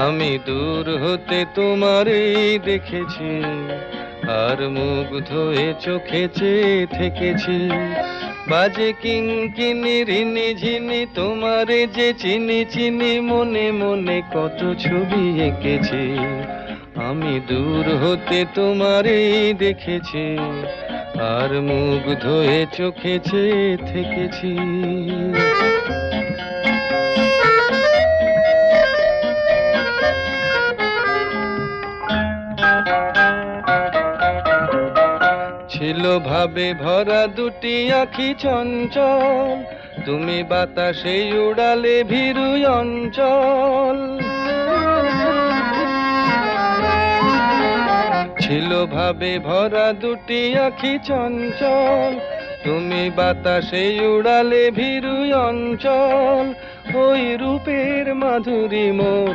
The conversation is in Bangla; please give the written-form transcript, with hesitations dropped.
আমি দূর হতে তোমারই দেখেছি, আর মুগ্ধ হয়ে চোখে চেয়ে থেকেছি। বাজে কিঙ্কিনি রিনি ঝিনি তোমারে যে চিনি চিনি, মনে মনে কত ছবি এঁকেছি। আমি দূর হতে তোমারই দেখেছি, আর মুগ্ধ হয়ে চোখে চেয়ে থেকেছি। ছিল ভাবে ভরা দুটি আঁখি চঞ্চল, তুমি বাতাসে উড়ালে ভীরু অঞ্চল। ছিল ভাবে ভরা দুটি আঁখি চঞ্চল, তুমি বাতাসে উড়ালে ভীরু অঞ্চল। ওই রূপের মাধুরী মোর